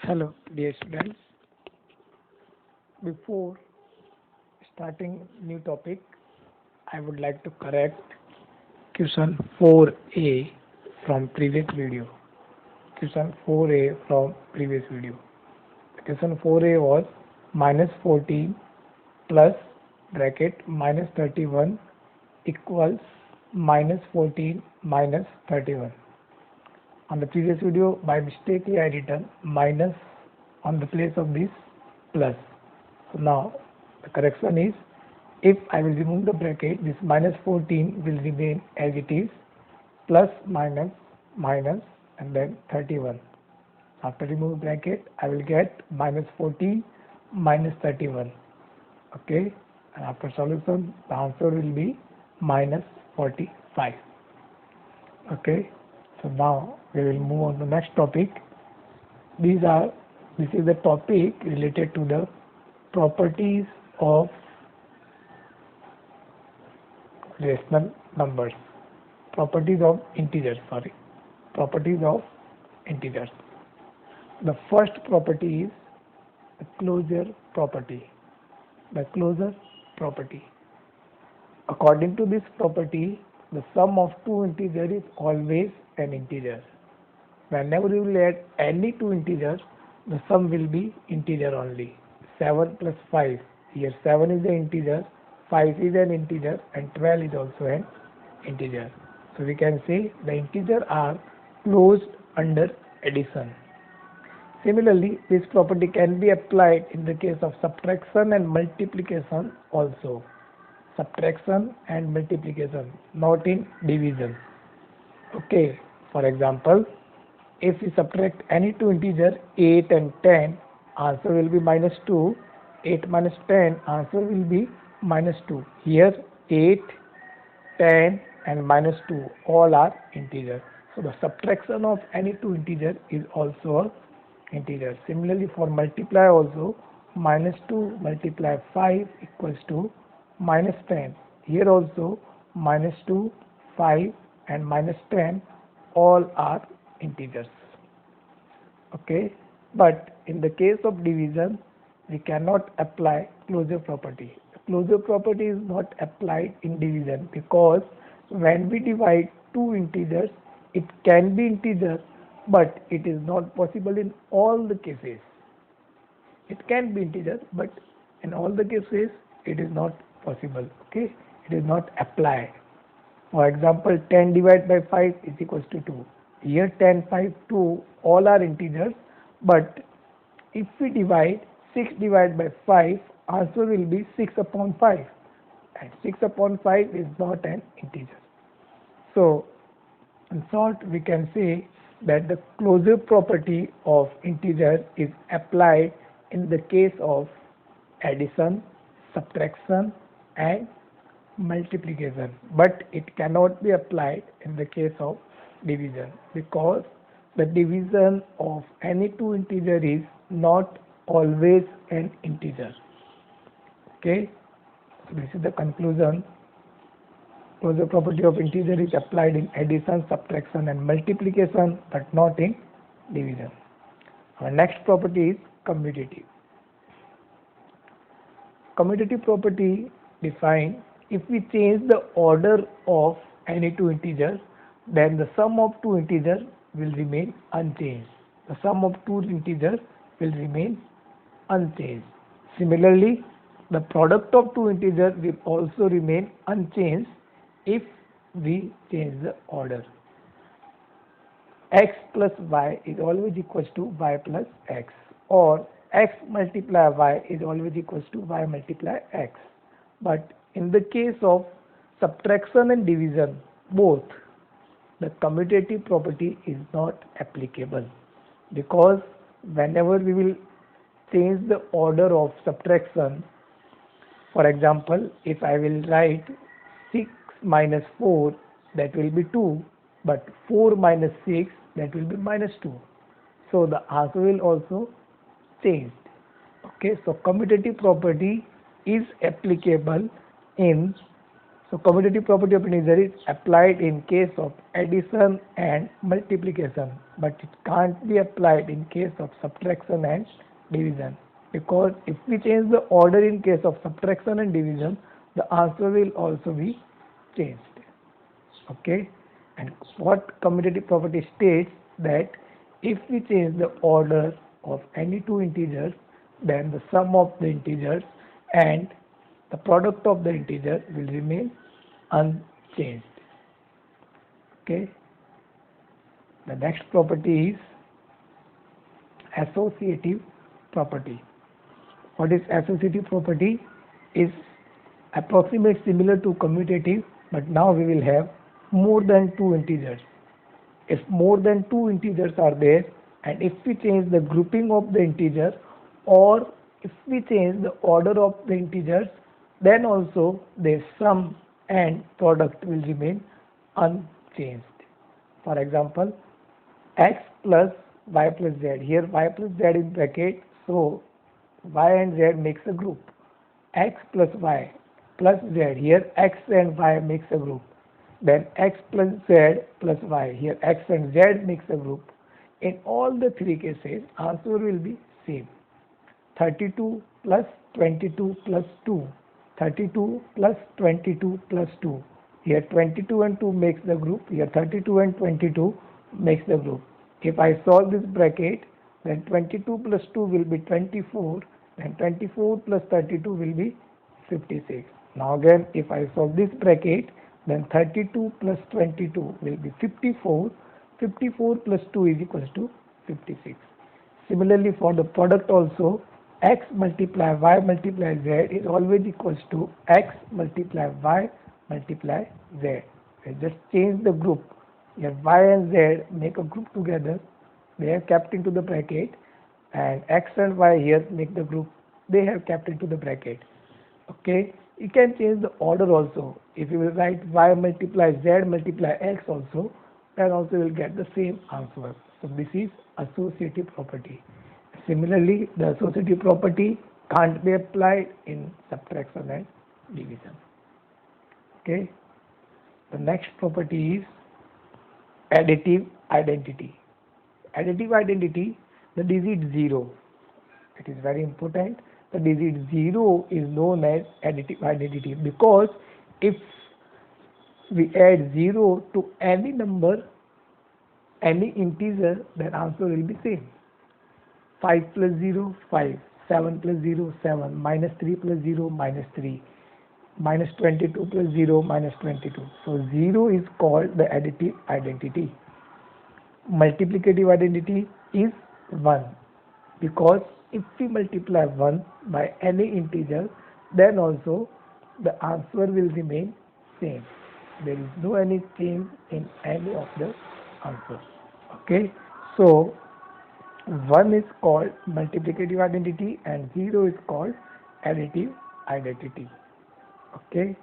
Hello, dear students. Before starting new topic, I would like to correct question 4a from previous video. Question 4a from previous video. Question 4a was minus 14 plus bracket minus 31 equals minus 14 minus 31. On the previous video, by mistake, I written minus on the place of this plus. So now the correction is, if I will remove the bracket, this minus 14 will remain as it is, plus minus minus and then 31. After remove bracket, I will get minus 14 minus 31. Okay, and after solution, the answer will be minus 45. Okay, so now we will move on to the next topic. This is the topic related to the properties of rational numbers. Properties of integers. The first property is the closure property. According to this property, the sum of two integers is always an integer. Whenever you will add any two integers, the sum will be integer only. 7 plus 5. Here 7 is an integer, 5 is an integer, and 12 is also an integer. So we can say the integers are closed under addition. Similarly, this property can be applied in the case of subtraction and multiplication also. Subtraction and multiplication, not in division. Okay, for example, if we subtract any two integers 8 and 10, answer will be minus 2. 8 minus 10, answer will be minus 2. Here 8, 10 and minus 2 all are integers. So the subtraction of any two integers is also an integer. Similarly for multiply also, minus 2 multiply 5 equals to minus 10. Here also minus 2, 5 and minus 10 all are integers. Okay, but in the case of division, we cannot apply closure property. The closure property is not applied in division because when we divide two integers, it can be integer, but it is not possible in all the cases. It can be integer, but in all the cases, it is not possible. Okay, it is not applied. For example, 10 divided by 5 is equals to 2. Here 10, 5, 2 all are integers, but if we divide 6 divided by 5, answer will be 6 upon 5, and 6 upon 5 is not an integer. So in short, we can say that the closure property of integer is applied in the case of addition, subtraction and multiplication, but it cannot be applied in the case of division because the division of any two integer is not always an integer. Okay, so this is the conclusion. Closure property of integer is applied in addition, subtraction and multiplication, but not in division. Our next property is commutative. Commutative property defines if we change the order of any two integers, then the sum of two integers will remain unchanged. The sum of two integers will remain unchanged. Similarly, the product of two integers will also remain unchanged if we change the order. X plus y is always equals to y plus x, or x multiply y is always equals to y multiply x. But in the case of subtraction and division, both, the commutative property is not applicable because whenever we will change the order of subtraction, for example, if I will write 6 minus 4, that will be 2, but 4 minus 6, that will be minus 2. So the answer will also change. Okay, so commutative property is applicable in So commutative property of integer is applied in case of addition and multiplication, but it can't be applied in case of subtraction and division, because if we change the order in case of subtraction and division, the answer will also be changed. Okay, and what commutative property states that if we change the order of any two integers, then the sum of the integers and the product of the integer will remain unchanged. Okay, the next property is associative property. What is associative property? Is approximate similar to commutative, but now we will have more than two integers. If more than two integers are there, and if we change the grouping of the integer, or if we change the order of the integers, then also their sum and product will remain unchanged. For example, x plus y plus z. Here y plus z in bracket, so y and z makes a group. X plus y plus z. Here x and y makes a group. Then x plus z plus y. Here x and z makes a group. In all the three cases, answer will be same. 32 plus 22 plus 2. 32 plus 22 plus 2. Here 22 and 2 makes the group. Here 32 and 22 makes the group. If I solve this bracket, then 22 plus 2 will be 24. Then 24 plus 32 will be 56. Now again, if I solve this bracket, then 32 plus 22 will be 54. 54 plus 2 is equals to 56. Similarly, for the product also, x multiply y multiply z is always equals to x multiply y multiply z. I just change the group. Here y and z make a group together. They are kept into the bracket, and x and y here make the group. They have kept into the bracket. Okay, you can change the order also. If you will write y multiply z multiply x also, then also you will get the same answer. So this is associative property. Similarly, the associative property can't be applied in subtraction and division. Okay, the next property is additive identity. Additive identity, the digit 0. It is very important. The digit 0 is known as additive identity, because if we add 0 to any number, any integer, then answer will be same. 5 plus 0, 5. 7 plus 0, 7. Minus 3 plus 0, minus 3. Minus 22 plus 0, minus 22. So 0 is called the additive identity. Multiplicative identity is 1, because if we multiply 1 by any integer, then also the answer will remain same. There is no any change in any of the answers. Okay, so 1 is called multiplicative identity and 0 is called additive identity. Okay.